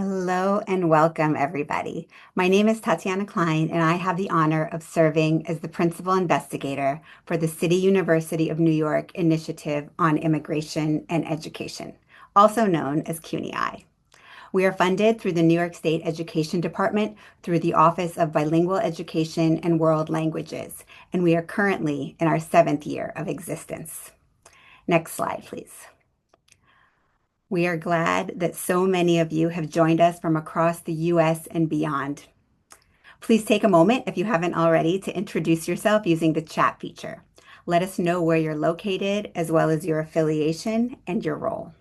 Hello and welcome, everybody. My name is Tatyana Kleyn, and I have the honor of serving as the principal investigator for the City University of New York Initiative on Immigration and Education, also known as CUNY-IIE. We are funded through the New York State Education Department through the Office of Bilingual Education and World Languages, and we are currently in our 7th year of existence. Next slide, please. We are glad that so many of you have joined us from across the US and beyond. Please take a moment, if you haven't already, to introduce yourself using the chat feature. Let us know where you're located, as well as your affiliation and your role.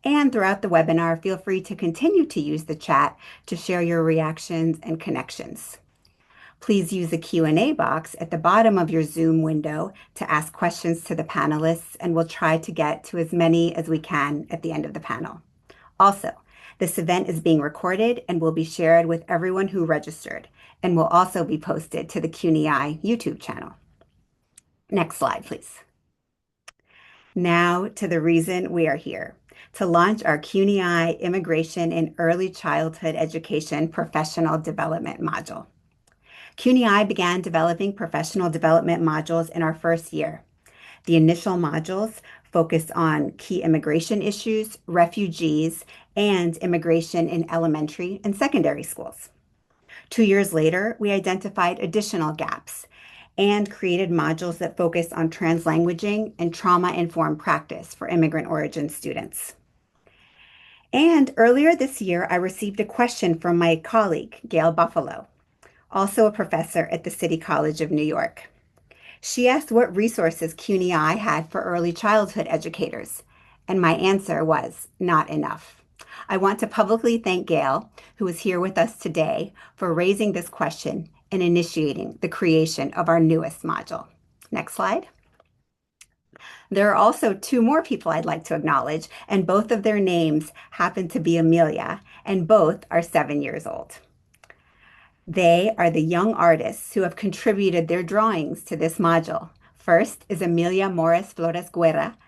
And throughout the webinar, feel free to continue to use the chat to share your reactions and connections. Please use the Q&A box at the bottom of your Zoom window to ask questions to the panelists, and we'll try to get to as many as we can at the end of the panel. Also, this event is being recorded and will be shared with everyone who registered, and will also be posted to the CUNY-IIE YouTube channel. Next slide, please. Now to the reason we are here, to launch our CUNY-IIE Immigration in Early Childhood Education Professional Development Module. CUNY-IIE began developing professional development modules in our first year. The initial modules focused on key immigration issues, refugees, and immigration in elementary and secondary schools. 2 years later, we identified additional gaps and created modules that focus on translanguaging and trauma-informed practice for immigrant-origin students. And earlier this year, I received a question from my colleague, Gail Buffalo, also a professor at the City College of New York. She asked what resources CUNY-IIE had for early childhood educators, and my answer was not enough. I want to publicly thank Gail, who is here with us today, for raising this question and initiating the creation of our newest module. Next slide. There are also 2 more people I'd like to acknowledge, and both of their names happen to be Amelia, and both are 7 years old. They are the young artists who have contributed their drawings to this module. First is Emilia Morris Flores Guerra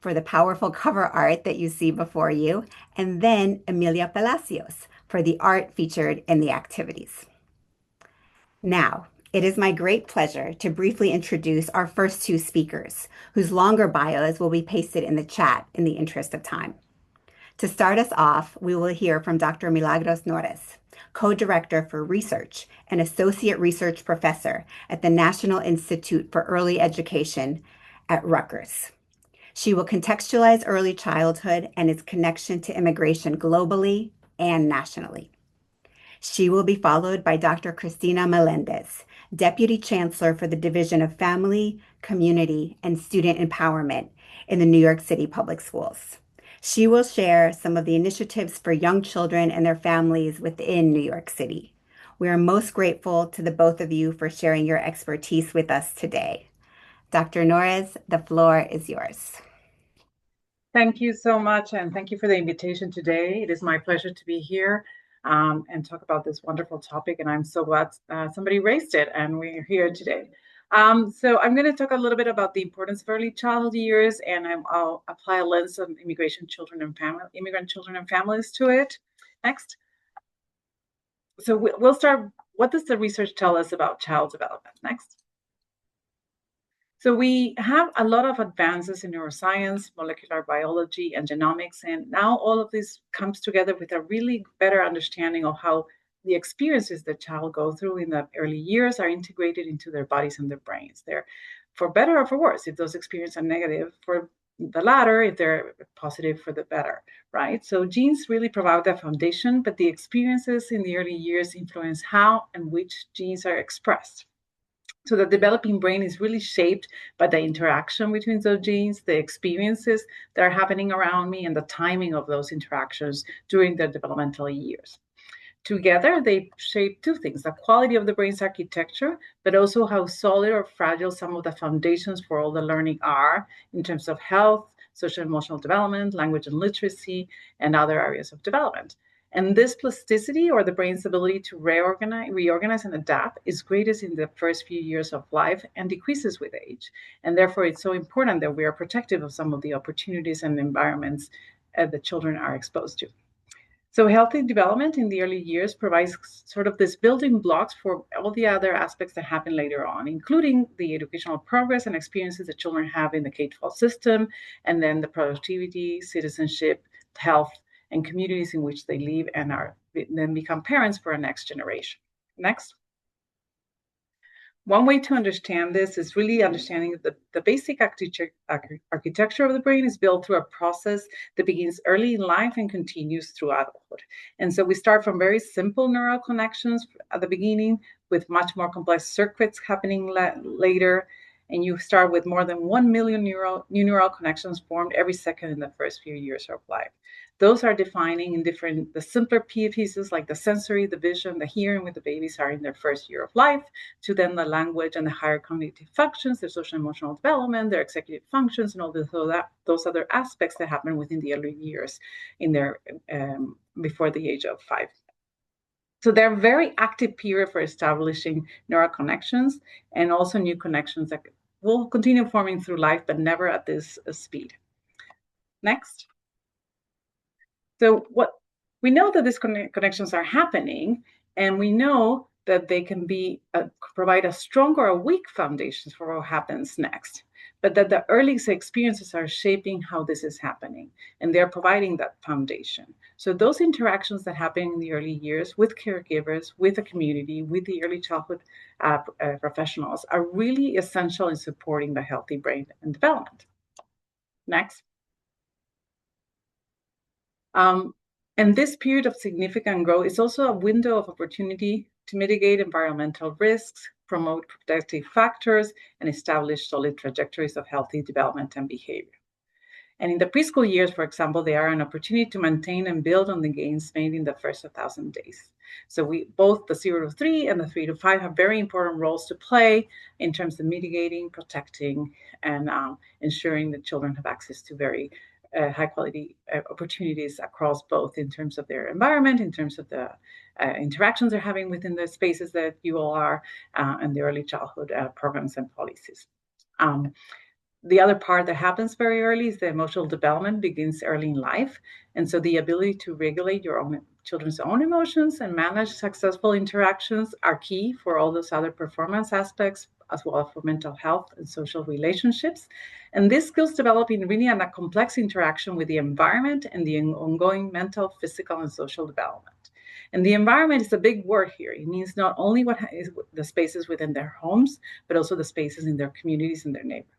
for the powerful cover art that you see before you, and then Emilia Palacios for the art featured in the activities. Now, it is my great pleasure to briefly introduce our first 2 speakers, whose longer bios will be pasted in the chat in the interest of time. To start us off, we will hear from Dr. Milagros Nores, co-director for research and associate research professor at the National Institute for Early Education at Rutgers. She will contextualize early childhood and its connection to immigration globally and nationally. She will be followed by Dr. Cristina Melendez, Deputy Chancellor for the Division of Family, Community, and Student Empowerment in the New York City Public Schools. She will share some of the initiatives for young children and their families within New York City. We are most grateful to the both of you for sharing your expertise with us today. Dr. Nores, the floor is yours. Thank you so much, and thank you for the invitation today. It is my pleasure to be here and talk about this wonderful topic, and I'm so glad somebody raised it, and we're here today. So I'm going to talk a little bit about the importance of early childhood years, and I'll apply a lens of immigrant children and families to it. Next. So we'll start. What does the research tell us about child development? Next. So we have a lot of advances in neuroscience, molecular biology, and genomics, and now all of this comes together with a really better understanding of how the experiences that child go through in the early years are integrated into their bodies and their brains. They're for better or for worse. If those experiences are negative, for the latter; if they're positive, for the better, right? So genes really provide the foundation, but the experiences in the early years influence how and which genes are expressed. So the developing brain is really shaped by the interaction between those genes, the experiences that are happening around me, and the timing of those interactions during the developmental years. Together, they shape 2 things: the quality of the brain's architecture, but also how solid or fragile some of the foundations for all the learning are in terms of health, social and emotional development, language and literacy, and other areas of development. And this plasticity, or the brain's ability to reorganize and adapt, is greatest in the first few years of life and decreases with age. And therefore, it's so important that we are protective of some of the opportunities and environments that children are exposed to. So healthy development in the early years provides sort of this building blocks for all the other aspects that happen later on, including the educational progress and experiences that children have in the K-12 system, and then the productivity, citizenship, health, and communities in which they live and are then become parents for a next generation. Next. One way to understand this is really understanding the basic architecture of the brain is built through a process that begins early in life and continues through adulthood. And so we start from very simple neural connections at the beginning with much more complex circuits happening later. And you start with more than 1 million new neural connections formed every second in the first few years of life. Those are defining in the simpler pieces like the sensory, the vision, the hearing with the babies are in their first year of life, to then the language and the higher cognitive functions, their social emotional development, their executive functions, and all those other aspects that happen within the early years in their before the age of 5. So they're a very active period for establishing neural connections and also new connections that will continue forming through life, but never at this speed. Next. So what we know that these connections are happening, and we know that they can be provide a strong or a weak foundation for what happens next, but that the early experiences are shaping how this is happening, and they're providing that foundation. So those interactions that happen in the early years with caregivers, with the community, with the early childhood professionals are really essential in supporting the healthy brain and development. Next. And this period of significant growth is also a window of opportunity to mitigate environmental risks, promote protective factors, and establish solid trajectories of healthy development and behavior. And in the preschool years, for example, they are an opportunity to maintain and build on the gains made in the first 1,000 days. So both the 0 to 3 and the 3 to 5 have very important roles to play in terms of mitigating, protecting, and ensuring that children have access to very high quality opportunities across both in terms of their environment, in terms of the interactions they're having within the spaces that you all are, and the early childhood programs and policies. The other part that happens very early is the emotional development begins early in life. And so the ability to regulate your own children's own emotions and manage successful interactions are key for all those other performance aspects, as well as for mental health and social relationships. And these skills develop in really a complex interaction with the environment and the ongoing mental, physical, and social development. And the environment is a big word here. It means not only what is the spaces within their homes, but also the spaces in their communities and their neighborhoods.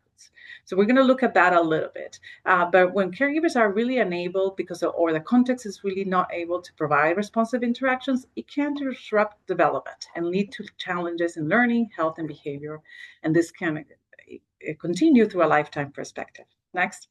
So we're going to look at that a little bit. But when caregivers are really unable or the context is really not able to provide responsive interactions, it can disrupt development and lead to challenges in learning, health, and behavior. And this can continue through a lifetime perspective. Next.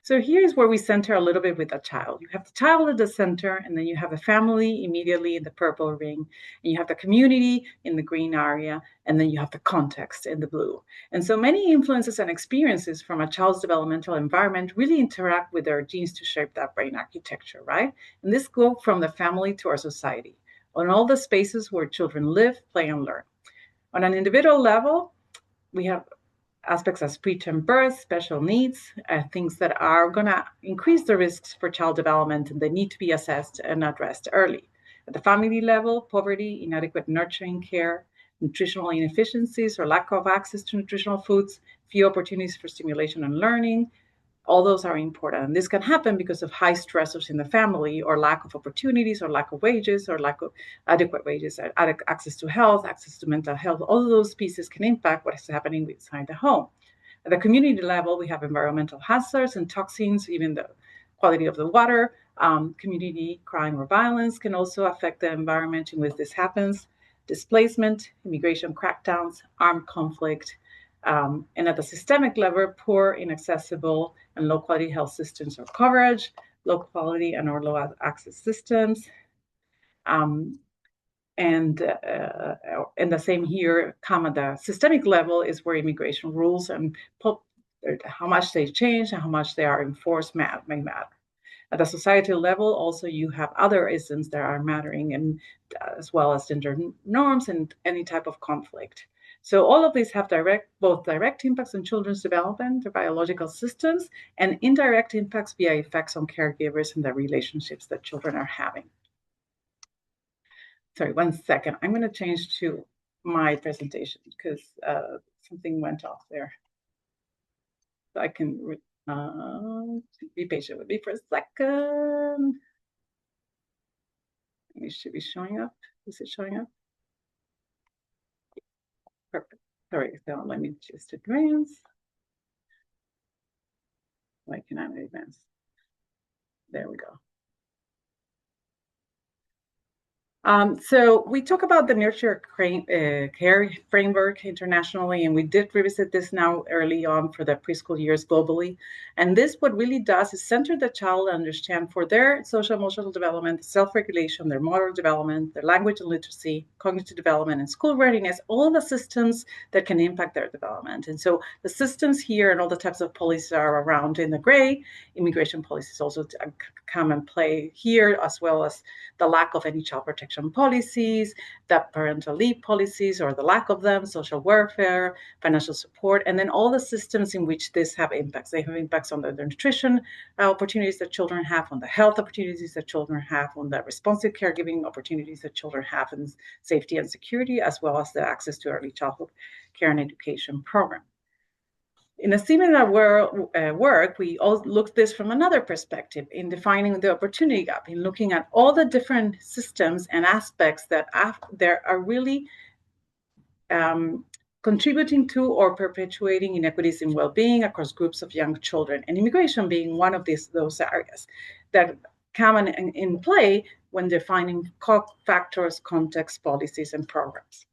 So here's where we center a little bit with a child. You have the child at the center, and then you have the family immediately in the purple ring, and you have the community in the green area, and then you have the context in the blue. And so many influences and experiences from a child's developmental environment really interact with their genes to shape that brain architecture, right? And this goes from the family to our society, on all the spaces where children live, play, and learn. On an individual level, we have aspects as preterm birth, special needs, things that are going to increase the risks for child development, and they need to be assessed and addressed early. At the family level, poverty, inadequate nurturing care, nutritional inefficiencies or lack of access to nutritional foods, few opportunities for stimulation and learning, all those are important. And this can happen because of high stressors in the family or lack of opportunities or lack of wages or lack of adequate wages, access to health, access to mental health. All of those pieces can impact what is happening inside the home. At the community level, we have environmental hazards and toxins, even the quality of the water. Community crime or violence can also affect the environment in which this happens. Displacement, immigration crackdowns, armed conflict, and at the systemic level, poor, inaccessible, and low quality health systems or coverage, low quality and or low access systems. And the same here, come at the systemic level is where immigration rules and how much they change and how much they are enforced may matter. At the societal level, also you have other isms that are mattering, and as well as gender norms and any type of conflict. So all of these have both direct impacts on children's development, their biological systems, and indirect impacts via effects on caregivers and the relationships that children are having. Sorry, 1 second. I'm going to change to my presentation because something went off there. So I can be patient with me for a second. It should be showing up. Is it showing up? Perfect. Sorry, so let me just advance. Why can I advance? There we go. So we talk about the nurture care framework internationally, and we did revisit this now early on for the preschool years globally. And this, what really does is center the child and understand for their social emotional development, self-regulation, their motor development, their language and literacy, cognitive development, and school readiness, all the systems that can impact their development. And so the systems here and all the types of policies are around in the gray. Immigration policies also come and play here, as well as the lack of any child protection policies, the parental leave policies or the lack of them, social welfare, financial support, and then all the systems in which this have impacts. They have impacts on the nutrition opportunities that children have, on the health opportunities that children have, on the responsive caregiving opportunities that children have, and safety and security, as well as the access to early childhood care and education program. In a similar work, we all looked at this from another perspective in defining the opportunity gap, in looking at all the different systems and aspects that there are really contributing to or perpetuating inequities in well-being across groups of young children, and immigration being one of those areas that come in play when defining factors, context, policies, and programs.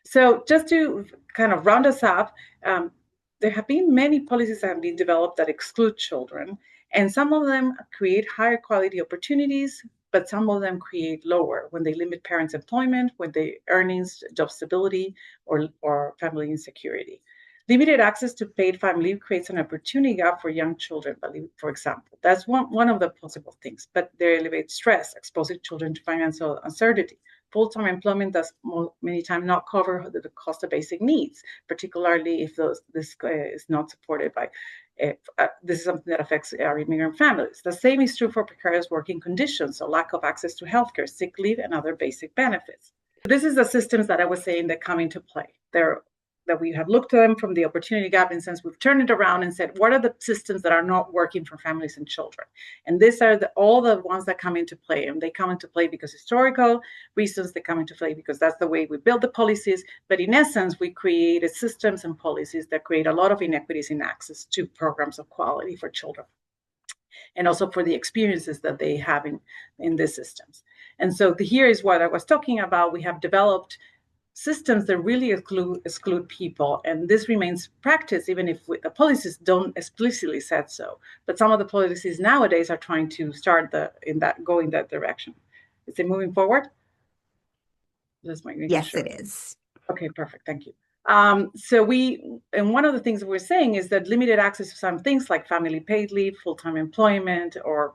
So just to kind of round us up, there have been many policies that have been developed that exclude children, and some of them create higher quality opportunities, but some of them create lower when they limit parents' employment, when they earnings, job stability, or family insecurity. Limited access to paid family leave creates an opportunity gap for young children, for example. That's one of the possible things, but they elevate stress, exposing children to financial uncertainty. Full-time employment does many times not cover the cost of basic needs, particularly if this is not supported by, this is something that affects our immigrant families. The same is true for precarious working conditions, so lack of access to healthcare, sick leave, and other basic benefits. This is the systems that I was saying that come into play. That we have looked at them from the opportunity gap, and since we've turned it around and said, what are the systems that are not working for families and children? And these are all the ones that come into play, and they come into play because historical reasons, they come into play because that's the way we build the policies, but in essence, we created systems and policies that create a lot of inequities in access to programs of quality for children, and also for the experiences that they have in these systems. And so here is what I was talking about. We have developed systems that really exclude people, and this remains practice even if the policies don't explicitly said so. But some of the policies nowadays are trying to go in that direction. Is it moving forward? Yes, it is. Okay, perfect. Thank you. And one of the things that we're saying is that limited access to some things like family paid leave, full-time employment, or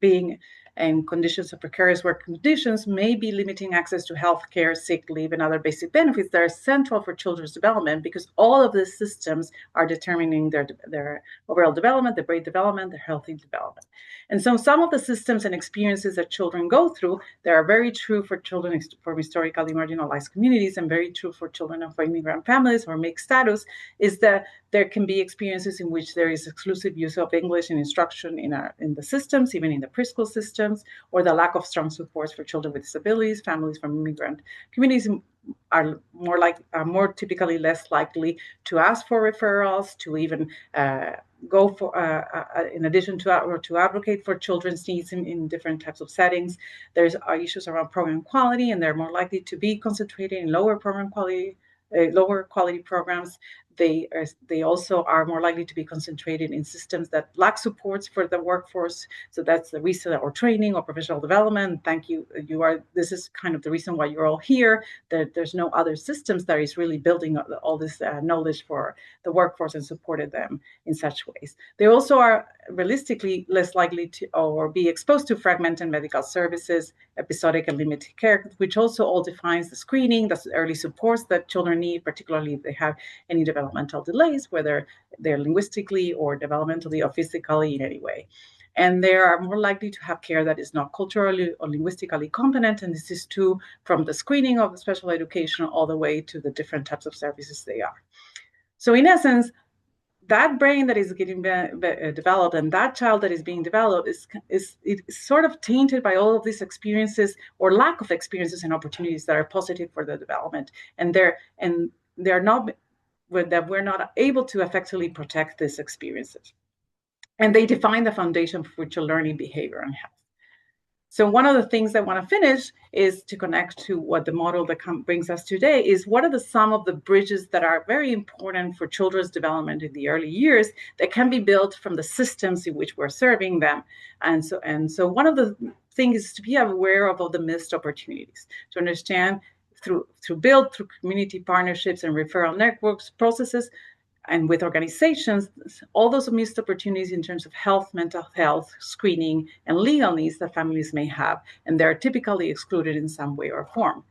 being in conditions of precarious work conditions may be limiting access to health care, sick leave, and other basic benefits that are central for children's development, because all of these systems are determining their overall development, their brain development, their healthy development. And so some of the systems and experiences that children go through that are very true for children from historically marginalized communities and very true for children of immigrant families or mixed status is that there can be experiences in which there is exclusive use of English and instruction in the systems, even in the preschool systems, or the lack of strong supports for children with disabilities. Families from immigrant communities are more typically less likely to ask for referrals, to even go for, in addition to advocate for children's needs in different types of settings. There's issues around program quality, and they're more likely to be concentrated in lower quality programs they also are more likely to be concentrated in systems that lack supports for the workforce. So that's the reason, or training or professional development. Thank you. This is kind of the reason why you're all here. There's no other systems that is really building all this knowledge for the workforce and supported them in such ways. They also are realistically less likely to or be exposed to fragmented medical services, episodic and limited care, which also all defines the screening, the early supports that children need, particularly if they have any developmental delays, whether they're linguistically or developmentally or physically in any way. And they are more likely to have care that is not culturally or linguistically competent. And this is true from the screening of special education all the way to the different types of services they are. So in essence, that brain that is getting developed and that child that is being developed is sort of tainted by all of these experiences or lack of experiences and opportunities that are positive for the development. And they're not, that we're not able to effectively protect these experiences. And they define the foundation for future learning, behavior, and health. So one of the things I want to finish is to connect to what the model that brings us today is what are some of the bridges that are very important for children's development in the early years that can be built from the systems in which we're serving them. And so one of the things is to be aware of all the missed opportunities, to understand through community partnerships and referral networks processes, and with organizations, all those missed opportunities in terms of health, mental health, screening, and legal needs that families may have, and they're typically excluded in some way or form.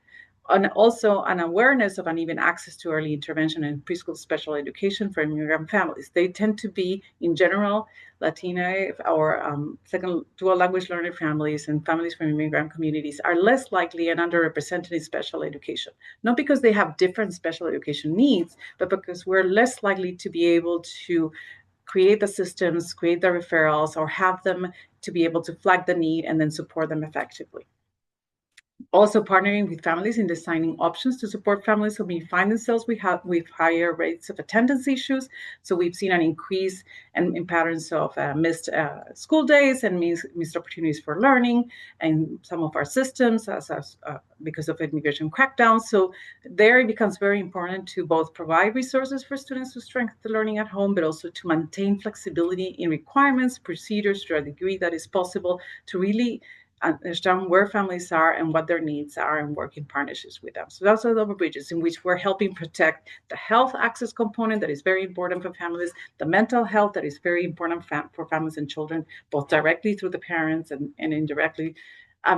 And also an awareness of uneven access to early intervention and preschool special education for immigrant families. They tend to be, in general, Latina or second dual language learner families and families from immigrant communities are less likely and underrepresented in special education. Not because they have different special education needs, but because we're less likely to be able to create the systems, create the referrals, or have them to be able to flag the need and then support them effectively. Also partnering with families in designing options to support families who may find themselves with higher rates of attendance issues. So we've seen an increase in patterns of missed school days and missed opportunities for learning in some of our systems because of immigration crackdowns. So there it becomes very important to both provide resources for students to strengthen the learning at home, but also to maintain flexibility in requirements, procedures to a degree that is possible to really understand where families are and what their needs are and work in partnerships with them. So those are the bridges in which we're helping protect the health access component that is very important for families, the mental health that is very important for families and children, both directly through the parents and indirectly,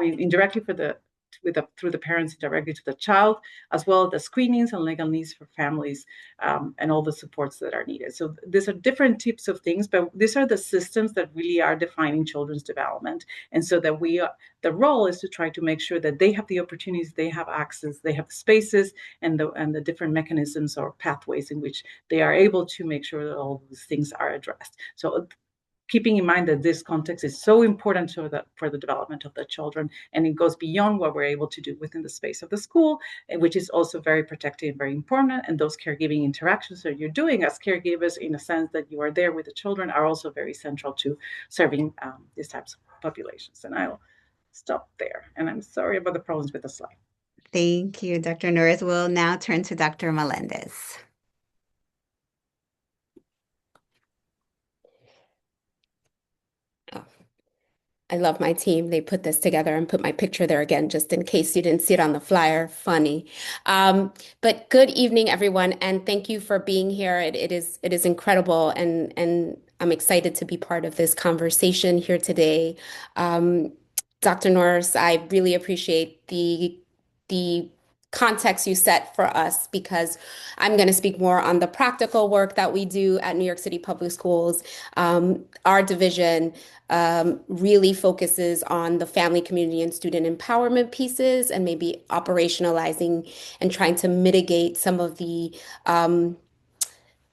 indirectly through the parents directly to the child, as well as the screenings and legal needs for families and all the supports that are needed. So these are different types of things, but these are the systems that really are defining children's development. And so that the role is to try to make sure that they have the opportunities, they have access, they have the spaces and the different mechanisms or pathways in which they are able to make sure that all these things are addressed. So keeping in mind that this context is so important for the development of the children, and it goes beyond what we're able to do within the space of the school, which is also very protective and very important. And those caregiving interactions that you're doing as caregivers, in a sense that you are there with the children, are also very central to serving these types of populations. And I'll stop there. And I'm sorry about the problems with the slide. Thank you, Dr. Nores. We'll now turn to Dr. Melendez. I love my team. They put this together and put my picture there again, just in case you didn't see it on the flyer. Funny. But good evening, everyone, and thank you for being here. It is incredible, and I'm excited to be part of this conversation here today. Dr. Norris, I really appreciate the context you set for us, because I'm going to speak more on the practical work that we do at New York City Public Schools. Our division really focuses on the family, community, and student empowerment pieces, and maybe operationalizing and trying to mitigate some of the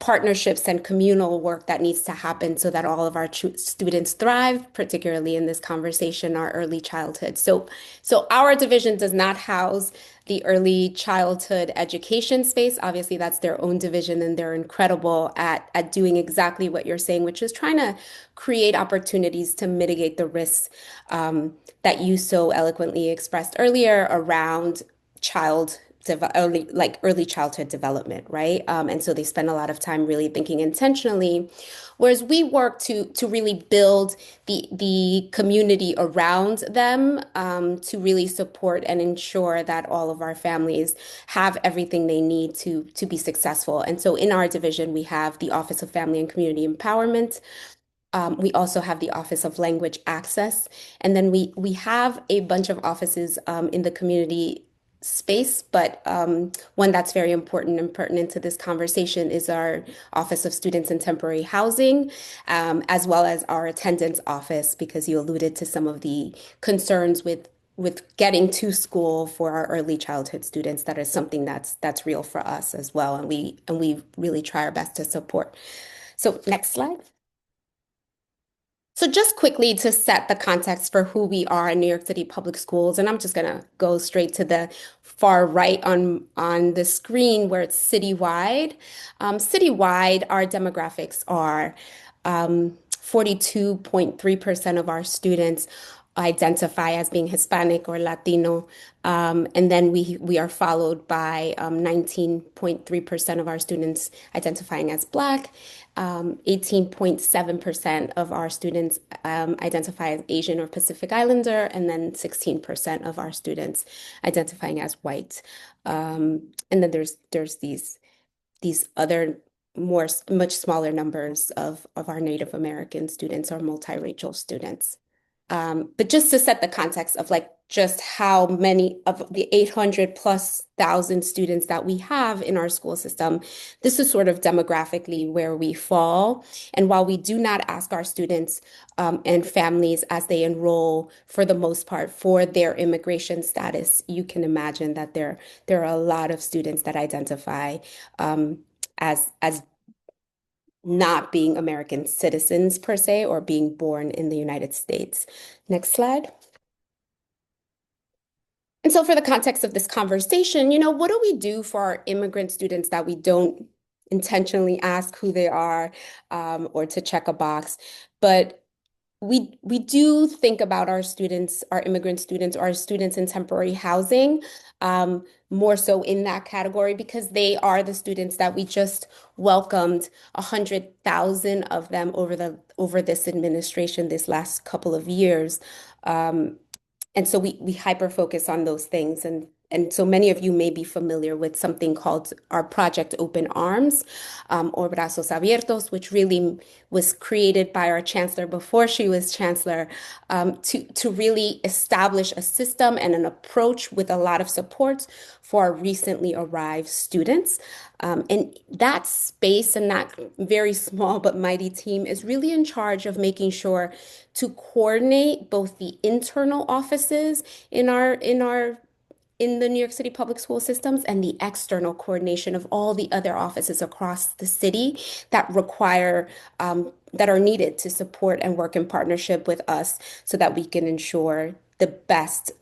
partnerships and communal work that needs to happen so that all of our students thrive, particularly in this conversation, our early childhood. So our division does not house the early childhood education space. Obviously, that's their own division, and they're incredible at doing exactly what you're saying, which is trying to create opportunities to mitigate the risks that you so eloquently expressed earlier around child early childhood development, right? And so they spend a lot of time really thinking intentionally, whereas we work to really build the community around them, to really support and ensure that all of our families have everything they need to be successful. And so in our division, we have the Office of Family and Community Empowerment. We also have the Office of Language Access, and then we have a bunch of offices in the community space, but one that's very important and pertinent to this conversation is our Office of Students in Temporary Housing, as well as our attendance office, because you alluded to some of the concerns with getting to school for our early childhood students. That is something that's real for us as well, and we really try our best to support. So next slide. So just quickly to set the context for who we are in New York City Public Schools, and I'm just gonna go straight to the far right on the screen where it's citywide. Citywide, our demographics are 42.3% of our students identify as being Hispanic or Latino. And then we are followed by 19.3% of our students identifying as Black, 18.7% of our students identify as Asian or Pacific Islander, and then 16% of our students identifying as white. And then there's these other much smaller numbers of our Native American students or multiracial students. But just to set the context of like just how many of the 800 plus thousand students that we have in our school system, this is sort of demographically where we fall. And while we do not ask our students and families as they enroll, for the most part, for their immigration status, you can imagine that there are a lot of students that identify as not being American citizens per se, or being born in the United States. Next slide. And so for the context of this conversation, what do we do for our immigrant students that we don't intentionally ask who they are, or to check a box? But we do think about our students, our immigrant students, or our students in temporary housing, more so in that category, because they are the students that we just welcomed 100,000 of them over this administration this last couple of years. And so we hyper focus on those things. And so many of you may be familiar with something called our Project Open Arms, or Brazos Abiertos, which really was created by our chancellor before she was chancellor, to really establish a system and an approach with a lot of support for our recently arrived students. And that space and that very small but mighty team is really in charge of making sure to coordinate both the internal offices in the New York City public school systems and the external coordination of all the other offices across the city that that are needed to support and work in partnership with us so that we can ensure the best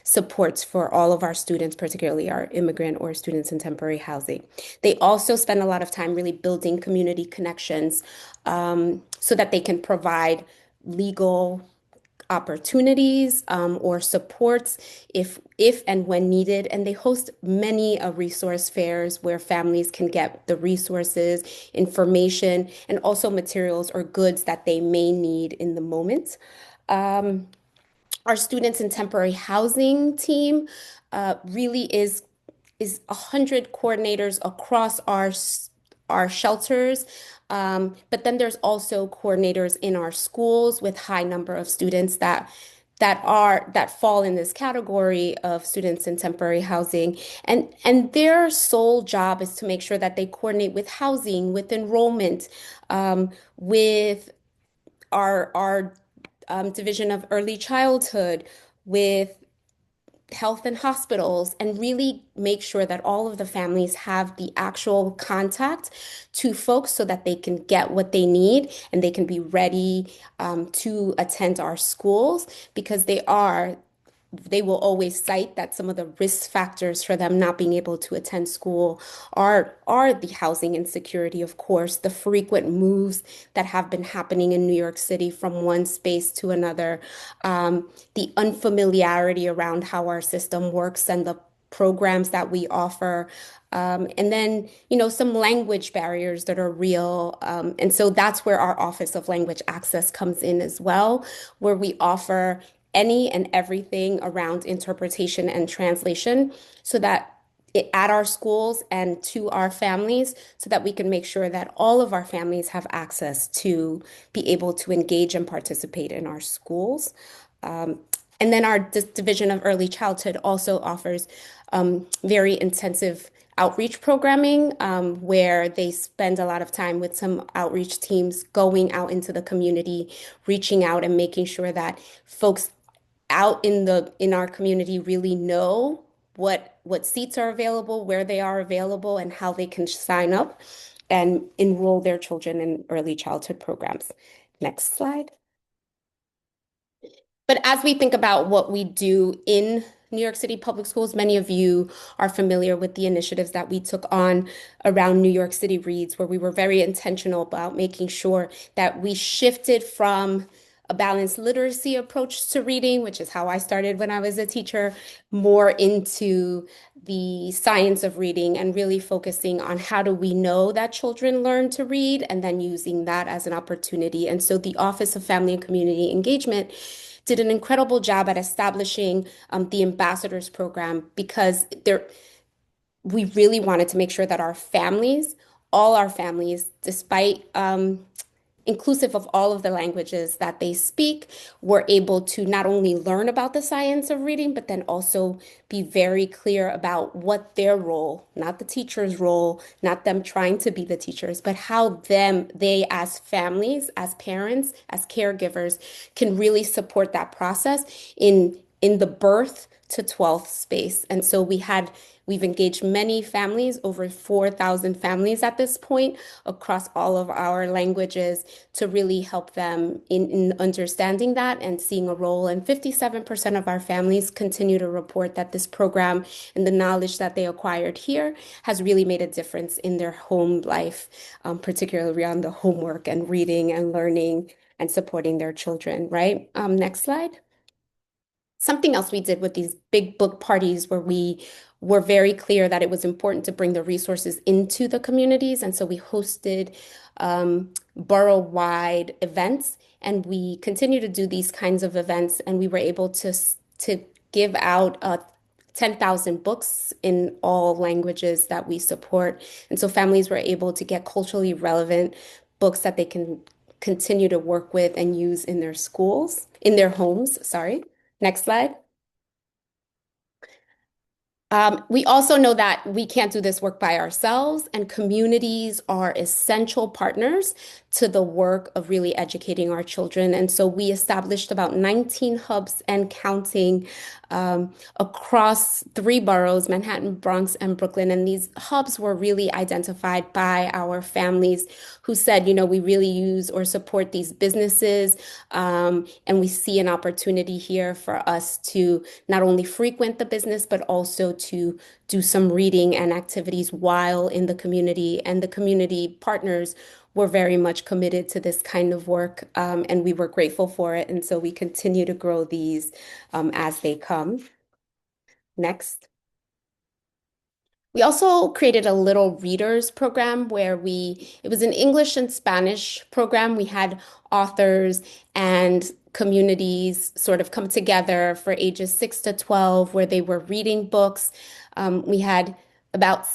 supports for all of our students, particularly our immigrant or students in temporary housing. They also spend a lot of time really building community connections, so that they can provide legal opportunities, or supports if and when needed. And they host many resource fairs where families can get the resources, information, and also materials or goods that they may need in the moment. Our students in temporary housing team really is 100 coordinators across our shelters. But then there's also coordinators in our schools with high number of students that fall in this category of students in temporary housing. And their sole job is to make sure that they coordinate with housing, with enrollment, with our division of early childhood, with health and hospitals, and really make sure that all of the families have the actual contact to folks so that they can get what they need and they can be ready to attend our schools, because they will always cite that some of the risk factors for them not being able to attend school are the housing insecurity, of course, the frequent moves that have been happening in New York City from one space to another, the unfamiliarity around how our system works and the programs that we offer. And then, some language barriers that are real. And so that's where our Office of Language Access comes in as well, where we offer any and everything around interpretation and translation so that at our schools and to our families, so that we can make sure that all of our families have access to be able to engage and participate in our schools. And then our Division of Early Childhood also offers very intensive outreach programming where they spend a lot of time with some outreach teams going out into the community, reaching out and making sure that folks out in our community really know what seats are available, where they are available, and how they can sign up and enroll their children in early childhood programs. Next slide. But as we think about what we do in New York City public schools, many of you are familiar with the initiatives that we took on around New York City Reads, where we were very intentional about making sure that we shifted from a balanced literacy approach to reading, which is how I started when I was a teacher, more into the science of reading and really focusing on how do we know that children learn to read and then using that as an opportunity. And so the Office of Family and Community Engagement did an incredible job at establishing the ambassadors program because we really wanted to make sure that our families, all our families, despite inclusive of all of the languages that they speak, were able to not only learn about the science of reading, but then also be very clear about what their role, not the teacher's role, not them trying to be the teachers, but how they as families, as parents, as caregivers, can really support that process in the birth to 12th space. And so we've engaged many families, over 4,000 families at this point, across all of our languages to really help them in understanding that and seeing a role. And 57% of our families continue to report that this program and the knowledge that they acquired here has really made a difference in their home life, particularly around the homework and reading and learning and supporting their children, right? Next slide. Something else we did with these big book parties where we were very clear that it was important to bring the resources into the communities. And so we hosted borough-wide events, and we continue to do these kinds of events. And we were able to give out 10,000 books in all languages that we support. And so families were able to get culturally relevant books that they can continue to work with and use in their schools, in their homes, sorry. Next slide. We also know that we can't do this work by ourselves, and communities are essential partners to the work of really educating our children. And so we established about 19 hubs and counting across 3 boroughs, Manhattan, Bronx, and Brooklyn. And these hubs were really identified by our families who said, we really use or support these businesses, and we see an opportunity here for us to not only frequent the business, but also to do some reading and activities while in the community. And the community partners were very much committed to this kind of work, and we were grateful for it. And so we continue to grow these as they come. Next. We also created a little readers program where it was an English and Spanish program. We had authors and communities sort of come together for ages 6 to 12 where they were reading books. We had about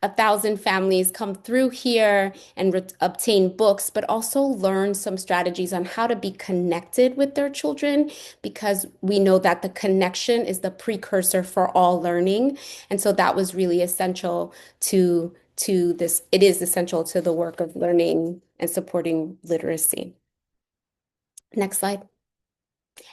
1,000 families come through here and obtain books, but also learn some strategies on how to be connected with their children, because we know that the connection is the precursor for all learning. And so that was really essential to this. It is essential to the work of learning and supporting literacy. Next slide.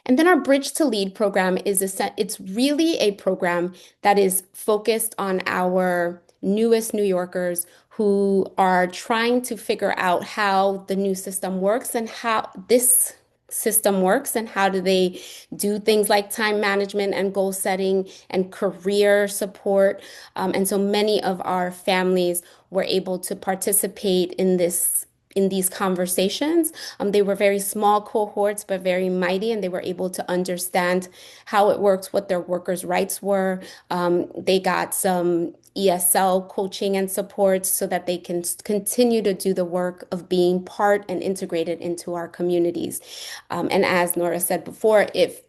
And then our Bridge to Lead program it's really a program that is focused on our newest New Yorkers who are trying to figure out how the new system works and how this system works and how do they do things like time management and goal setting and career support. And so many of our families were able to participate in this in these conversations. They were very small cohorts, but very mighty, and they were able to understand how it works, what their workers' rights were. They got some ESL coaching and support so that they can continue to do the work of being part and integrated into our communities. And as Nora said before, if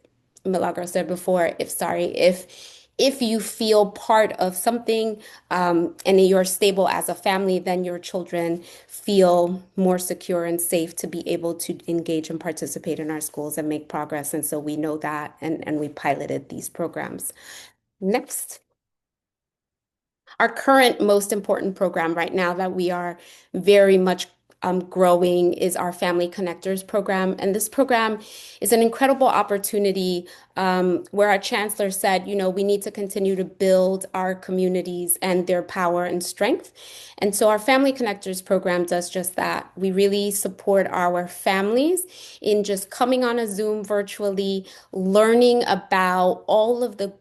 Milagro said before, if you feel part of something and you're stable as a family, then your children feel more secure and safe to be able to engage and participate in our schools and make progress. And so we know that, and we piloted these programs. Next. Our current most important program right now that we are very much growing is our Family Connectors program. And this program is an incredible opportunity where our chancellor said, you know, we need to continue to build our communities and their power and strength. And so our Family Connectors program does just that. We really support our families in just coming on a Zoom virtually, learning about all of the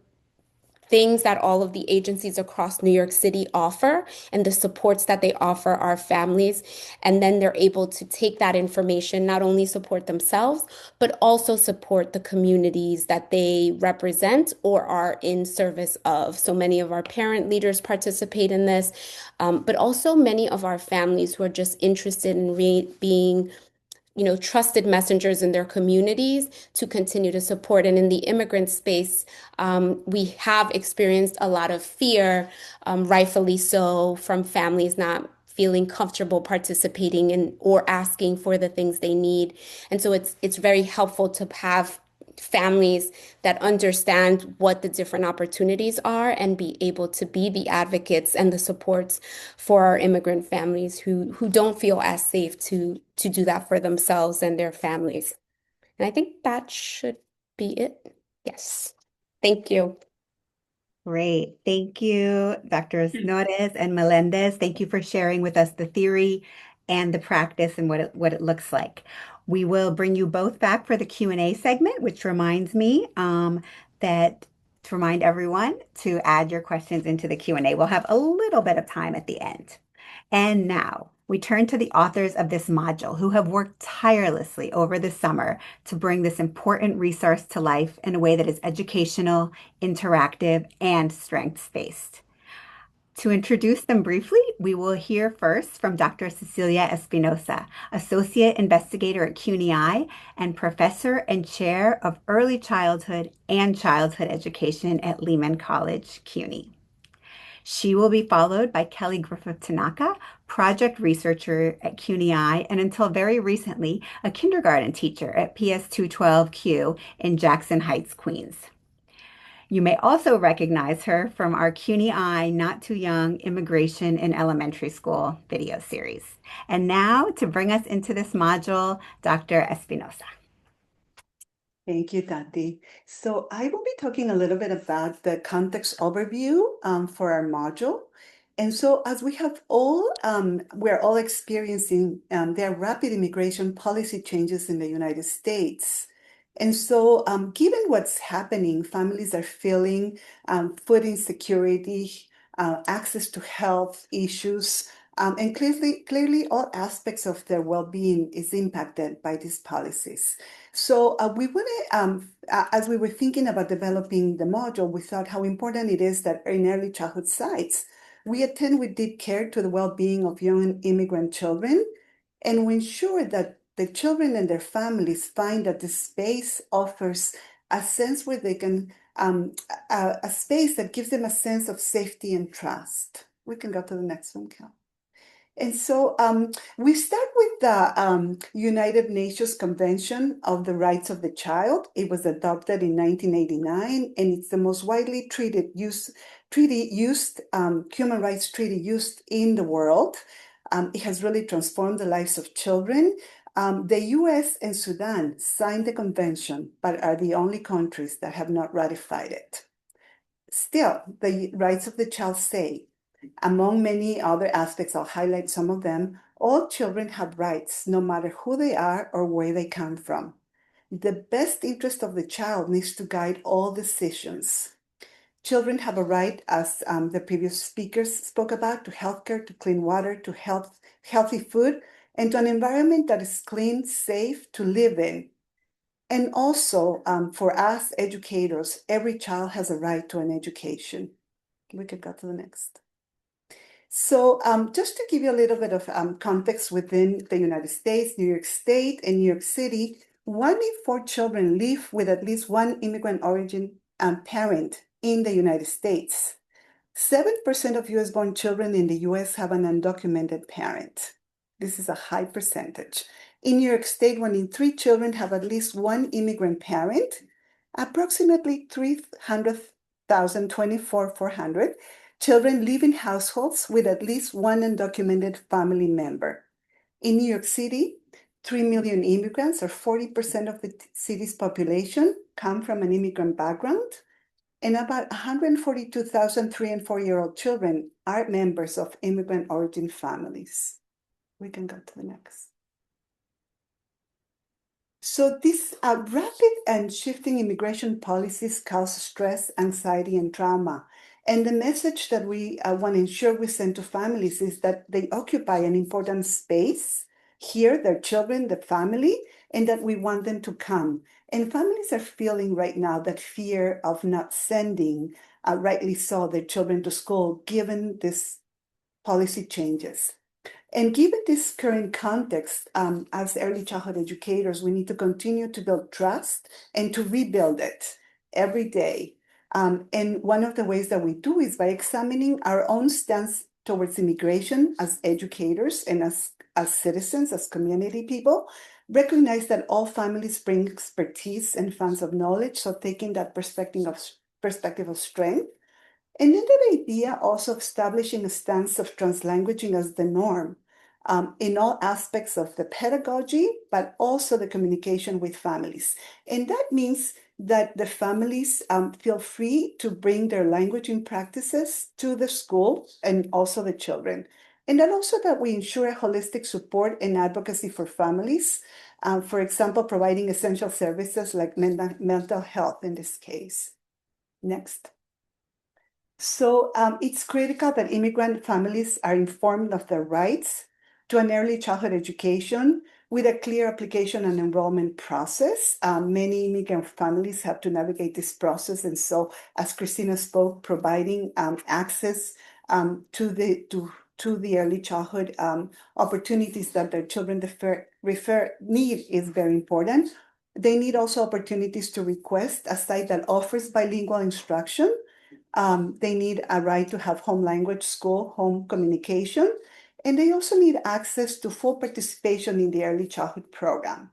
things that all of the agencies across New York City offer and the supports that they offer our families. And then they're able to take that information, not only support themselves, but also support the communities that they represent or are in service of. So many of our parent leaders participate in this, but also many of our families who are just interested in being trusted messengers in their communities to continue to support. And in the immigrant space, we have experienced a lot of fear, rightfully so, from families not feeling comfortable participating in or asking for the things they need. And so it's very helpful to have families that understand what the different opportunities are and be able to be the advocates and the supports for our immigrant families who don't feel as safe to do that for themselves and their families. And I think that should be it. Yes. Thank you. Great. Thank you, Drs. Nores and Melendez. Thank you for sharing with us the theory and the practice and what it looks like. We will bring you both back for the Q&A segment, which reminds me that to remind everyone to add your questions into the Q&A. We'll have a little bit of time at the end. And now we turn to the authors of this module who have worked tirelessly over the summer to bring this important resource to life in a way that is educational, interactive, and strengths-based. To introduce them briefly, we will hear first from Dr. Cecilia Espinosa, Associate Investigator at CUNY-IIE and Professor and Chair of Early Childhood and Childhood Education at Lehman College, CUNY. She will be followed by Kellie Griffith Tanaka, project researcher at CUNY-IIE, and until very recently, a kindergarten teacher at PS 212Q in Jackson Heights, Queens. You may also recognize her from our CUNY-IIE Not Too Young Immigration in Elementary School video series. And now to bring us into this module, Dr. Espinosa. Thank you, Tati. So I will be talking a little bit about the context overview for our module. And so as we have we're all experiencing their rapid immigration policy changes in the United States. And so given what's happening, families are feeling food insecurity, access to health issues, and clearly all aspects of their well-being is impacted by these policies. So we want to, as we were thinking about developing the module, we thought how important it is that in early childhood sites, we attend with deep care to the well-being of young immigrant children, and we ensure that the children and their families find that the space offers a sense where they can, a space that gives them a sense of safety and trust. We can go to the next one, Cal. And so we start with the United Nations Convention of the Rights of the Child. It was adopted in 1989, and it's the most widely used human rights treaty used in the world. It has really transformed the lives of children. The US and Sudan signed the convention, but are the only countries that have not ratified it. Still, the rights of the child say, among many other aspects, I'll highlight some of them, all children have rights, no matter who they are or where they come from. The best interest of the child needs to guide all decisions. Children have a right, as the previous speakers spoke about, to healthcare, to clean water, to healthy food, and to an environment that is clean, safe to live in. And also, for us educators, every child has a right to an education. We could go to the next. So just to give you a little bit of context within the United States, New York State and New York City, 1 in 4 children live with at least one immigrant origin parent in the United States. 7% of US-born children in the US have an undocumented parent. This is a high percentage. In New York State, 1 in 3 children have at least one immigrant parent. Approximately 300,000, 24,400 children live in households with at least one undocumented family member. In New York City, 3 million immigrants, or 40% of the city's population, come from an immigrant background. And about 142,000 3 and 4-year-old children are members of immigrant origin families. We can go to the next. So these rapid and shifting immigration policies cause stress, anxiety, and trauma. And the message that we want to ensure we send to families is that they occupy an important space here, their children, the family, and that we want them to come. And families are feeling right now that fear of not sending, rightly so, their children to school, given this policy changes. And given this current context, as early childhood educators, we need to continue to build trust and to rebuild it every day. And one of the ways that we do is by examining our own stance towards immigration as educators and as citizens, as community people, recognize that all families bring expertise and funds of knowledge. So taking that perspective of strength. And then the idea also of establishing a stance of translanguaging as the norm in all aspects of the pedagogy, but also the communication with families. And that means that the families feel free to bring their languaging practices to the school and also the children. And then also that we ensure a holistic support and advocacy for families, for example, providing essential services like mental health in this case. Next. So it's critical that immigrant families are informed of their rights to an early childhood education with a clear application and enrollment process. Many immigrant families have to navigate this process. And so, as Cristina spoke, providing access to the early childhood opportunities that their children need is very important. They need also opportunities to request a site that offers bilingual instruction. They need a right to have home language school, home communication, and they also need access to full participation in the early childhood program.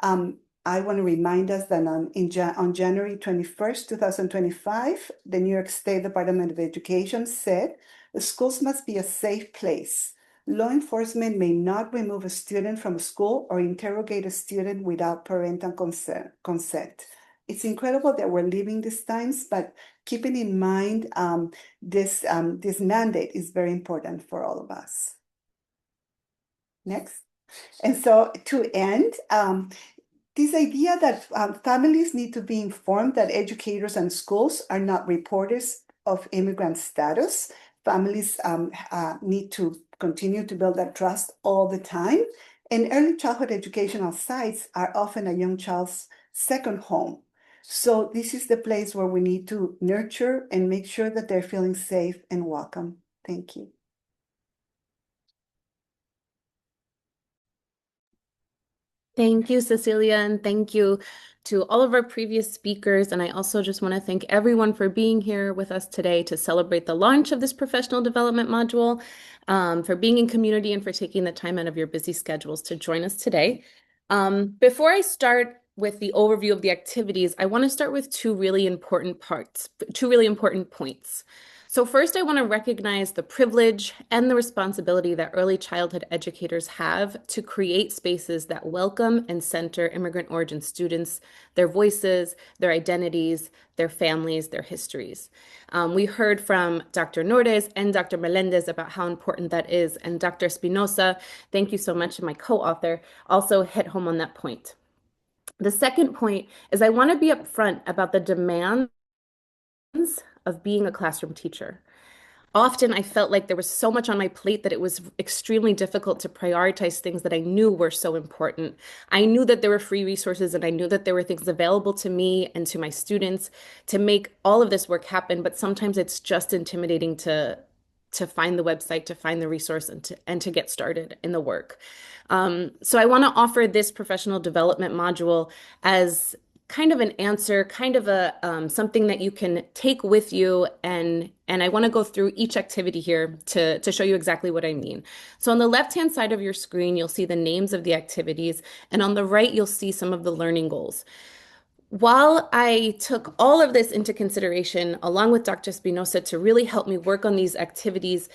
I want to remind us that on January 21st, 2025, the New York State Department of Education said the schools must be a safe place. Law enforcement may not remove a student from a school or interrogate a student without parental consent. It's incredible that we're living these times, but keeping in mind this mandate is very important for all of us. Next. And so to end, this idea that families need to be informed that educators and schools are not reporters of immigrant status. Families need to continue to build that trust all the time. And early childhood educational sites are often a young child's second home. So this is the place where we need to nurture and make sure that they're feeling safe and welcome. Thank you. Thank you, Cecilia, and thank you to all of our previous speakers. And I also just want to thank everyone for being here with us today to celebrate the launch of this professional development module, for being in community and for taking the time out of your busy schedules to join us today. Before I start with the overview of the activities, I want to start with two really important points. So first, I want to recognize the privilege and the responsibility that early childhood educators have to create spaces that welcome and center immigrant origin students, their voices, their identities, their families, their histories. We heard from Dr. Nores and Dr. Melendez about how important that is, and Dr. Espinosa, thank you so much, and my co-author, also hit home on that point. The second point is I want to be upfront about the demands of being a classroom teacher. Often I felt like there was so much on my plate that it was extremely difficult to prioritize things that I knew were so important. I knew that there were free resources and I knew that there were things available to me and to my students to make all of this work happen, but sometimes it's just intimidating to find the website, to find the resource, and to get started in the work. So I want to offer this professional development module as kind of an answer, kind of a something that you can take with you, and I want to go through each activity here to show you exactly what I mean. So on the left-hand side of your screen, you'll see the names of the activities, and on the right, you'll see some of the learning goals. While I took all of this into consideration, along with Dr. Espinosa, to really help me work on these activities,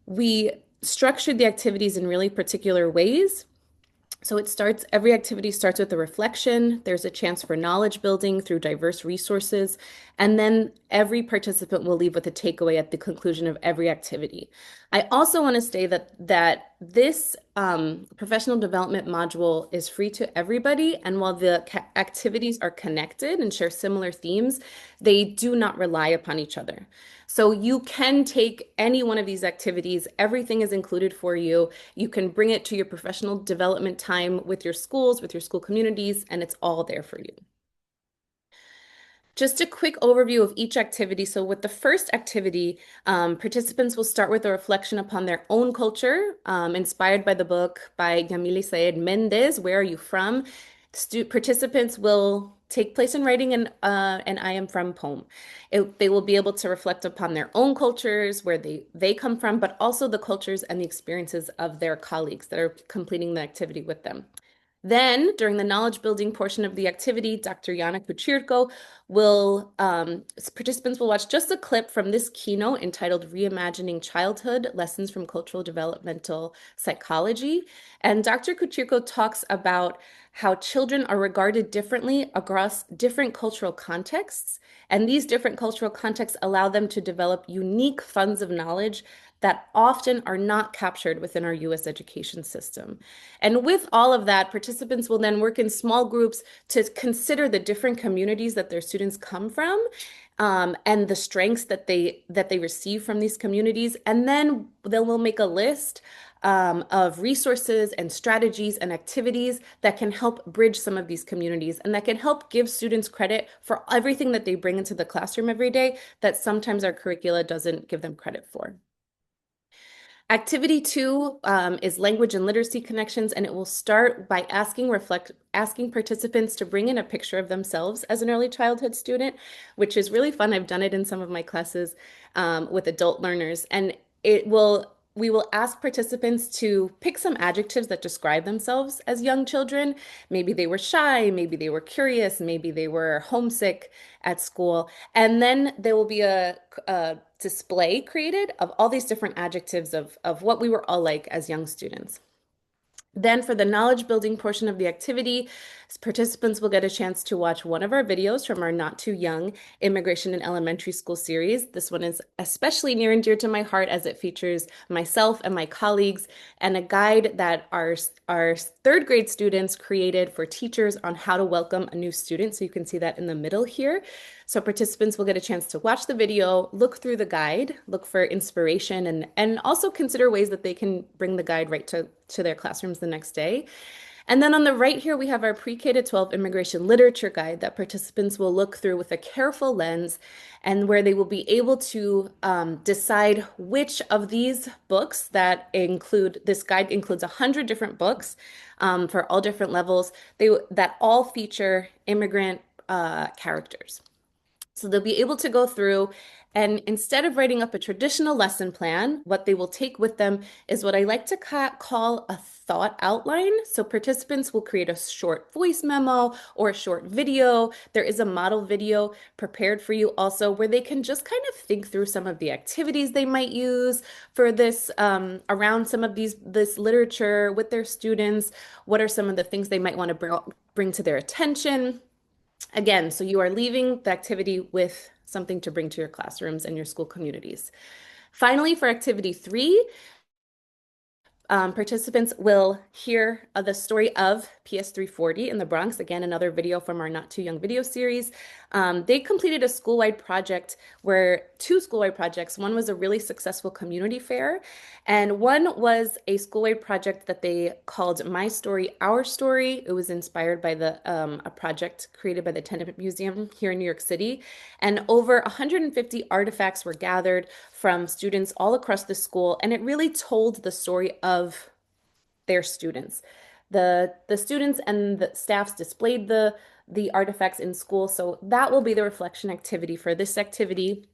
we structured the activities in really particular ways. So every activity starts with a reflection. There's a chance for knowledge building through diverse resources. And then every participant will leave with a takeaway at the conclusion of every activity. I also want to say that this professional development module is free to everybody. And while the activities are connected and share similar themes, they do not rely upon each other. So you can take any one of these activities. Everything is included for you. You can bring it to your professional development time with your schools, with your school communities, and it's all there for you. Just a quick overview of each activity. So with the first activity, participants will start with a reflection upon their own culture, inspired by the book by Cecilia Melendez, Where Are You From? Participants will take place in writing an I am from poem. They will be able to reflect upon their own cultures, where they come from, but also the cultures and the experiences of their colleagues that are completing the activity with them. Then, during the knowledge building portion of the activity, Tatyana Kleyn participants will watch just a clip from this keynote entitled Reimagining Childhood, Lessons from Cultural Developmental Psychology. And Dr. Kuchirko talks about how children are regarded differently across different cultural contexts. And these different cultural contexts allow them to develop unique funds of knowledge that often are not captured within our US education system. And with all of that, participants will then work in small groups to consider the different communities that their students come from, and the strengths that they receive from these communities. And then they will make a list of resources and strategies and activities that can help bridge some of these communities and that can help give students credit for everything that they bring into the classroom every day that sometimes our curricula doesn't give them credit for. Activity 2 is language and literacy connections, and it will start by asking participants to bring in a picture of themselves as an early childhood student, which is really fun. I've done it in some of my classes with adult learners, and we will ask participants to pick some adjectives that describe themselves as young children. Maybe they were shy, maybe they were curious, maybe they were homesick at school. And then there will be a display created of all these different adjectives of what we were all like as young students. Then for the knowledge building portion of the activity, participants will get a chance to watch one of our videos from our Not Too Young Immigration in Elementary School series. This one is especially near and dear to my heart as it features myself and my colleagues and a guide that our third grade students created for teachers on how to welcome a new student. So you can see that in the middle here. So participants will get a chance to watch the video, look through the guide, look for inspiration, and also consider ways that they can bring the guide right to their classrooms the next day. And then on the right here, we have our pre-K to 12 immigration literature guide that participants will look through with a careful lens and where they will be able to decide which of these books this guide includes 100 different books for all different levels that all feature immigrant characters. So they'll be able to go through and instead of writing up a traditional lesson plan, what they will take with them is what I like to call a thought outline. So participants will create a short voice memo or a short video. There is a model video prepared for you also where they can just kind of think through some of the activities they might use for this around some of this literature with their students. What are some of the things they might want to bring to their attention? Again, so you are leaving the activity with something to bring to your classrooms and your school communities. Finally, for activity 3, participants will hear the story of PS 340 in the Bronx. Again, another video from our Not Too Young video series. They completed a school-wide project two school-wide projects. One was a really successful community fair, and one was a school-wide project that they called My Story, Our Story. It was inspired by a project created by the Tenement Museum here in New York City. And over 150 artifacts were gathered from students all across the school, and it really told the story of their students. The students and the staffs displayed the artifacts in school, so that will be the reflection activity for this activity.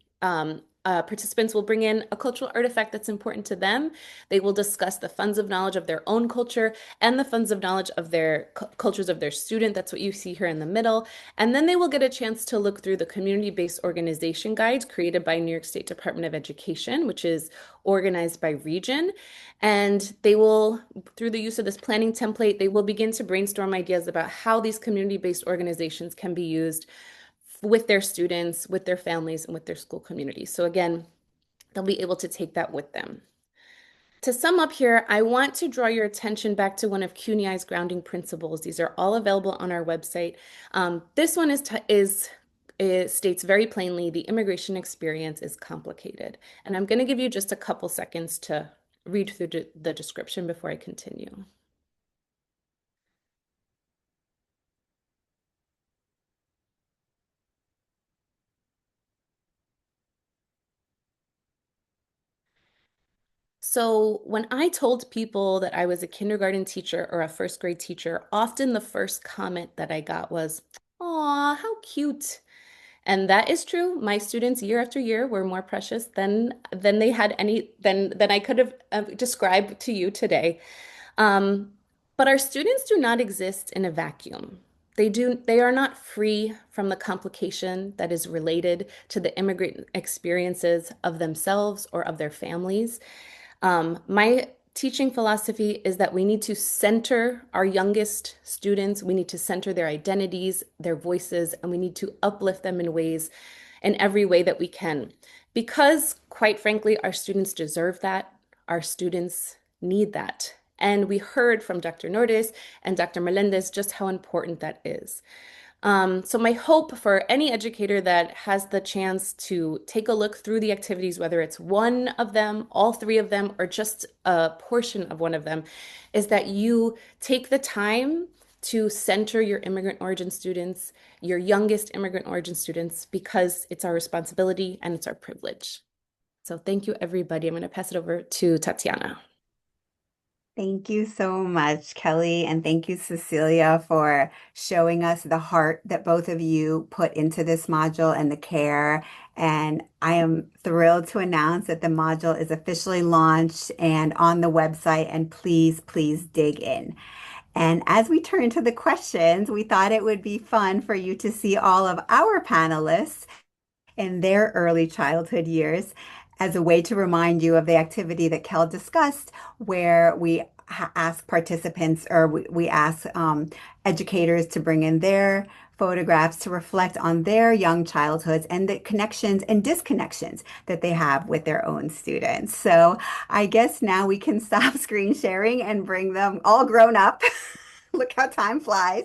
Participants will bring in a cultural artifact that's important to them. They will discuss the funds of knowledge of their own culture and the funds of knowledge of their cultures of their student. That's what you see here in the middle. And then they will get a chance to look through the community-based organization guides created by New York State Department of Education, which is organized by region. And they will, through the use of this planning template, they will begin to brainstorm ideas about how these community-based organizations can be used with their students, with their families, and with their school communities. So again, they'll be able to take that with them. To sum up here, I want to draw your attention back to one of CUNY-IIE's grounding principles. These are all available on our website. This one states very plainly, the immigration experience is complicated. And I'm going to give you just a couple seconds to read through the description before I continue. So when I told people that I was a kindergarten teacher or a first grade teacher, often the first comment that I got was, "Aw, how cute." And that is true. My students year after year were more precious than they had than I could have described to you today. But our students do not exist in a vacuum. They are not free from the complication that is related to the immigrant experiences of themselves or of their families. My teaching philosophy is that we need to center our youngest students. We need to center their identities, their voices, and we need to uplift them in every way that we can. Because, quite frankly, our students deserve that. Our students need that. And we heard from Dr. Nores and Dr. Melendez just how important that is. So my hope for any educator that has the chance to take a look through the activities, whether it's one of them, all three of them, or just a portion of one of them, is that you take the time to center your immigrant origin students, your youngest immigrant origin students, because it's our responsibility and it's our privilege. So thank you, everybody. I'm going to pass it over to Tatyana. Thank you so much, Kelly, and thank you, Cecilia, for showing us the heart that both of you put into this module and the care. And I am thrilled to announce that the module is officially launched and on the website, and please, please dig in. And as we turn to the questions, we thought it would be fun for you to see all of our panelists in their early childhood years as a way to remind you of the activity that Kel discussed, where we ask participants or we ask educators to bring in their photographs to reflect on their young childhoods and the connections and disconnections that they have with their own students. So I guess now we can stop screen sharing and bring them all grown up. Look how time flies.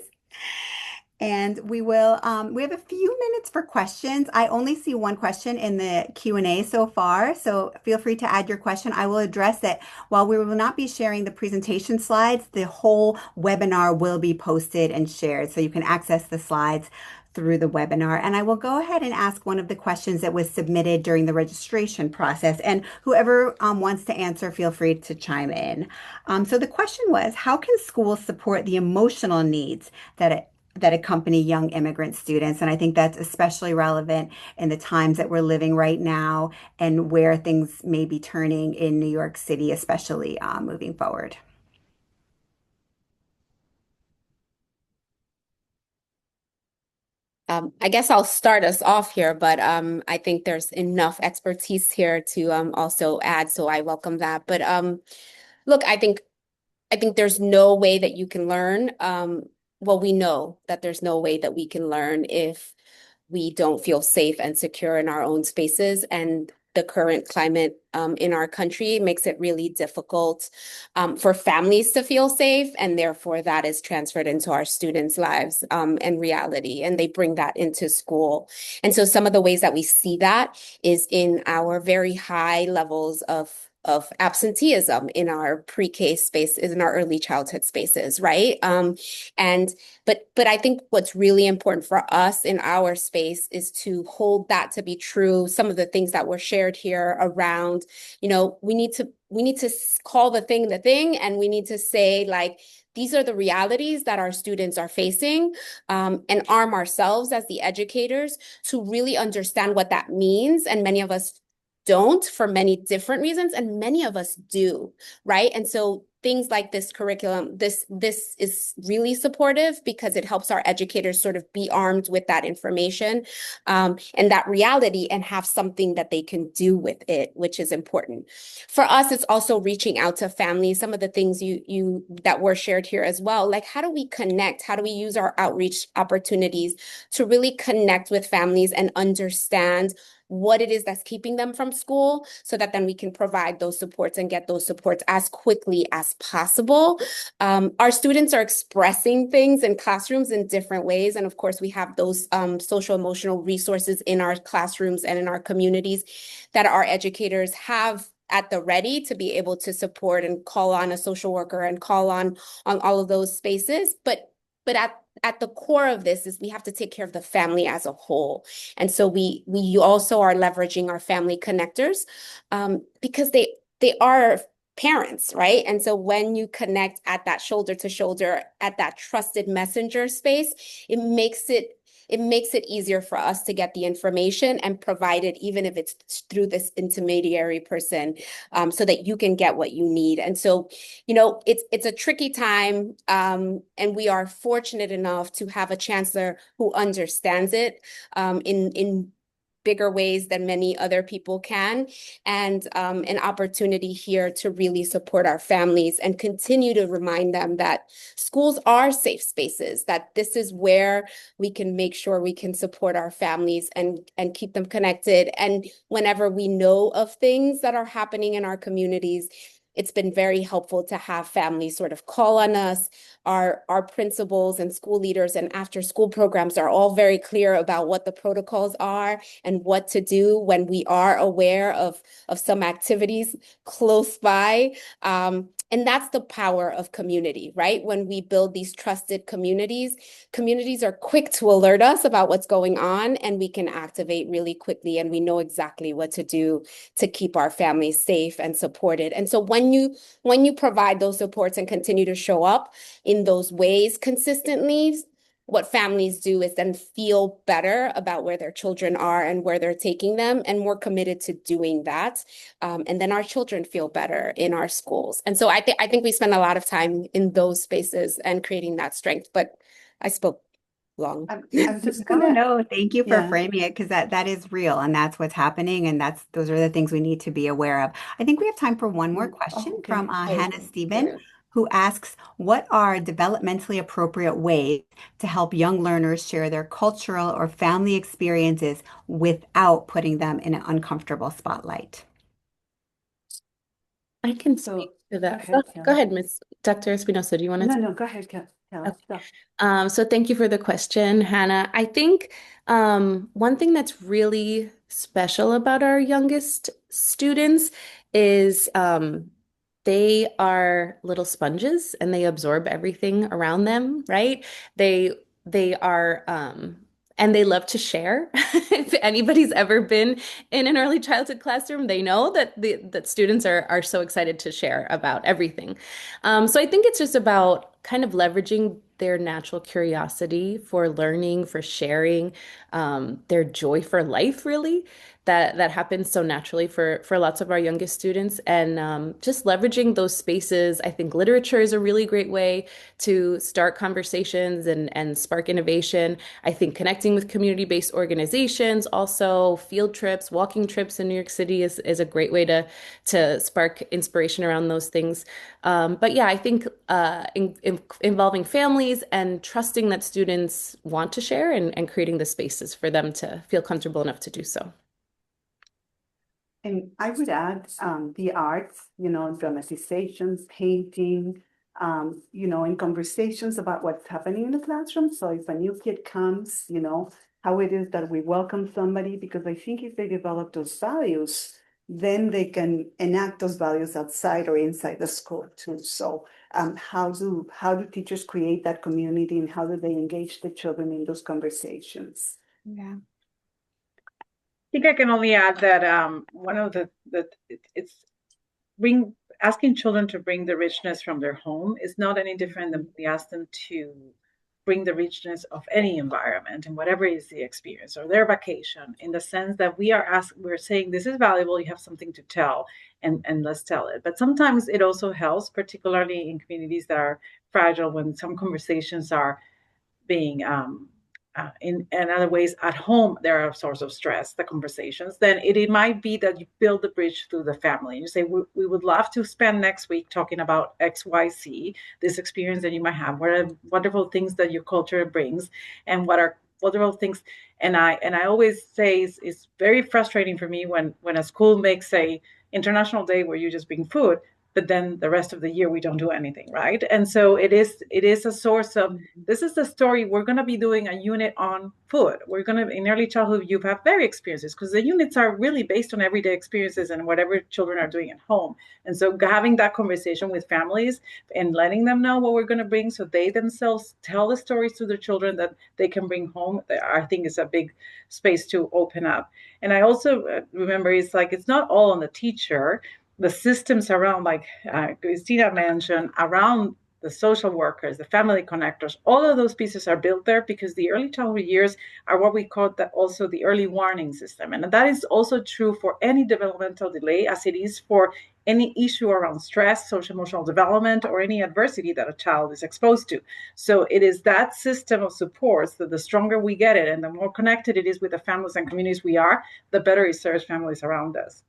And we have a few minutes for questions. I only see one question in the Q&A so far, so feel free to add your question. I will address it. While we will not be sharing the presentation slides, the whole webinar will be posted and shared, so you can access the slides through the webinar. And I will go ahead and ask one of the questions that was submitted during the registration process. And whoever wants to answer, feel free to chime in. So the question was, how can schools support the emotional needs that accompany young immigrant students? And I think that's especially relevant in the times that we're living right now and where things may be turning in New York City, especially moving forward. I guess I'll start us off here, but I think there's enough expertise here to also add, so I welcome that. But look, I think there's no way that you can learn. Well, we know that there's no way that we can learn if we don't feel safe and secure in our own spaces. And the current climate in our country makes it really difficult for families to feel safe, and therefore that is transferred into our students' lives and reality, and they bring that into school. And so some of the ways that we see that is in our very high levels of absenteeism in our pre-K space, in our early childhood spaces, right? But I think what's really important for us in our space is to hold that to be true. Some of the things that were shared here around, we need to call the thing, and we need to say, like, these are the realities that our students are facing, and arm ourselves as the educators to really understand what that means. And many of us don't, for many different reasons, and many of us do, right? And so things like this curriculum, this is really supportive because it helps our educators sort of be armed with that information and that reality, and have something that they can do with it, which is important. For us, it's also reaching out to families. Some of the things you that were shared here as well, like how do we connect? How do we use our outreach opportunities to really connect with families and understand what it is that's keeping them from school, so that then we can provide those supports and get those supports as quickly as possible. Our students are expressing things in classrooms in different ways. And of course, we have those social emotional resources in our classrooms and in our communities that our educators have at the ready to be able to support and call on a social worker and call on all of those spaces. But at the core of this is we have to take care of the family as a whole. And so we also are leveraging our family connectors because they are parents, right? And so when you connect at that shoulder to shoulder, at that trusted messenger space, it makes it easier for us to get the information and provide it, even if it's through this intermediary person, so that you can get what you need. And so, it's a tricky time, and we are fortunate enough to have a chancellor who understands it in bigger ways than many other people can, and an opportunity here to really support our families and continue to remind them that schools are safe spaces, that this is where we can make sure we can support our families and keep them connected. And whenever we know of things that are happening in our communities, it's been very helpful to have families sort of call on us. Our principals and school leaders and after school programs are all very clear about what the protocols are and what to do when we are aware of some activities close by. And that's the power of community, right? When we build these trusted communities are quick to alert us about what's going on, and we can activate really quickly, and we know exactly what to do to keep our families safe and supported. And so when you provide those supports and continue to show up in those ways consistently, what families do is then feel better about where their children are and where they're taking them, and more committed to doing that. And then our children feel better in our schools. And so I think we spend a lot of time in those spaces and creating that strength. But I spoke long. I'm just No, gonna, no, thank you for yeah. framing it, because that is real, and that's what's happening, and those are the things we need to be aware of. I think we have time for one more Oh, question okay. from Hannah Stephen, who asks, what are developmentally appropriate ways to help young learners share their cultural or family experiences without putting them in an uncomfortable spotlight? I can So, speak to that. go ahead, Go Kelly. ahead, Miss Dr. Espinosa. Do you want to? No, go ahead, Kelly. Okay. So thank you for the question, Hannah. I think one thing that's really special about our youngest students is they are little sponges and they absorb everything around them, right? They are and they love to share. If anybody's ever been in an early childhood classroom, they know that that students are so excited to share about everything. So I think it's just about kind of leveraging their natural curiosity for learning, for sharing, their joy for life, really, that happens so naturally for lots of our youngest students, and just leveraging those spaces. I think literature is a really great way to start conversations and spark innovation. I think connecting with community-based organizations, also field trips, walking trips in New York City is a great way to spark inspiration around those things. But yeah, I think involving families and trusting that students want to share, and creating the spaces for them to feel comfortable enough to do so. And I would add the arts, dramatizations, painting, in conversations about what's happening in the classroom. So if a new kid comes, how it is that we welcome somebody, because I think if they develop those values, then they can enact those values outside or inside the school too. So how do teachers create that community, and how do they engage the children in those conversations? Yeah. I think I can only add that one of it's bring asking children to bring the richness from their home is not any different than we ask them to bring the richness of any environment and whatever is the experience or their vacation, in the sense that we're saying this is valuable, you have something to tell, and let's tell it. But sometimes it also helps, particularly in communities that are fragile, when some conversations are being in other ways at home, there are a source of stress, the conversations, then it might be that you build the bridge through the family. You say, we would love to spend next week talking about XYZ, this experience that you might have, what are wonderful things that your culture brings, and what are wonderful things. And I always say it's very frustrating for me when a school makes a international day where you just bring food, but then the rest of the year we don't do anything, right? And so it is a source of, this is the story, we're going to be doing a unit on food. We're going to, in early childhood, you have very experiences, because the units are really based on everyday experiences and whatever children are doing at home. And so having that conversation with families and letting them know what we're going to bring, so they themselves tell the stories to their children that they can bring home, I think is a big space to open up. And I also remember, it's not all on the teacher. The systems around, like Cristina mentioned, around the social workers, the family connectors, all of those pieces are built there, because the early childhood years are what we call also the early warning system. And that is also true for any developmental delay, as it is for any issue around stress, social emotional development, or any adversity that a child is exposed to. So it is that system of supports that the stronger we get it and the more connected it is with the families and communities we are, the better it serves families around us.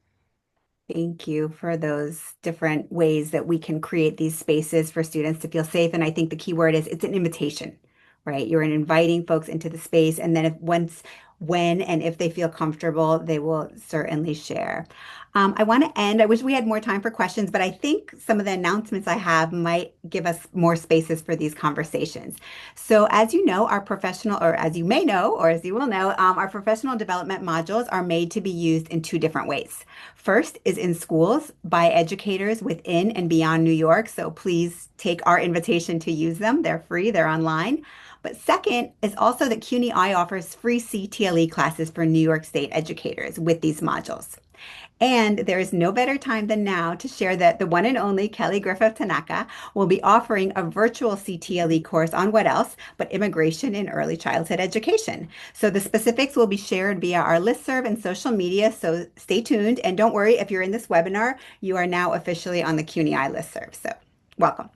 Thank you for those different ways that we can create these spaces for students to feel safe. And I think the key word is it's an invitation, right? You're inviting folks into the space. And then when and if they feel comfortable, they will certainly share. I want to end. I wish we had more time for questions, but I think some of the announcements I have might give us more spaces for these conversations. So, as you know, or as you may know, or as you will know, our professional development modules are made to be used in two different ways. First is in schools by educators within and beyond New York. So please take our invitation to use them. They're free, they're online. But second is also that CUNY-I offers free CTLE classes for New York State educators with these modules. And there is no better time than now to share that the one and only Kellie Griffith Tanaka will be offering a virtual CTLE course on what else but immigration in early childhood education. So the specifics will be shared via our listserv and social media. So stay tuned. And don't worry, if you're in this webinar, you are now officially on the CUNY-I listserv. So welcome.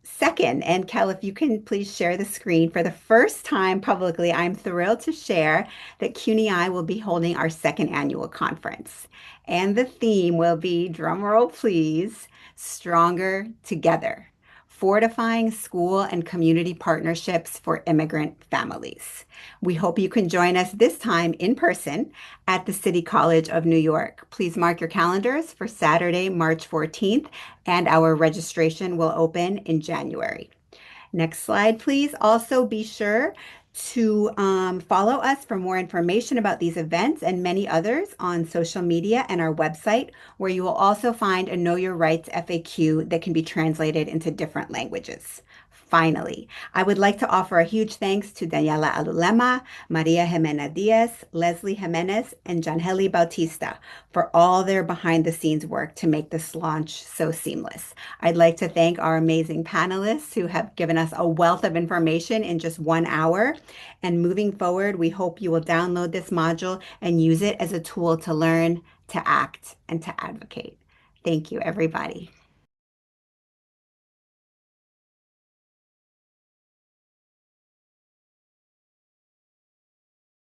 Second, and Kel, if you can please share the screen. For the first time publicly, I'm thrilled to share that CUNY-I will be holding our second annual conference. And the theme will be, drumroll please, Stronger Together, fortifying school and community partnerships for immigrant families. We hope you can join us this time in person at the City College of New York. Please mark your calendars for Saturday, March 14th, and our registration will open in January. Next slide, please. Also be sure to follow us for more information about these events and many others on social media and our website, where you will also find a Know Your Rights FAQ that can be translated into different languages. Finally, I would like to offer a huge thanks to Daniela Alulema, Maria Jimena Diaz, Leslie Jimenez, and Janheli Bautista for all their behind-the-scenes work to make this launch so seamless. I'd like to thank our amazing panelists who have given us a wealth of information in just 1 hour. And moving forward, we hope you will download this module and use it as a tool to learn, to act, and to advocate. Thank you, everybody.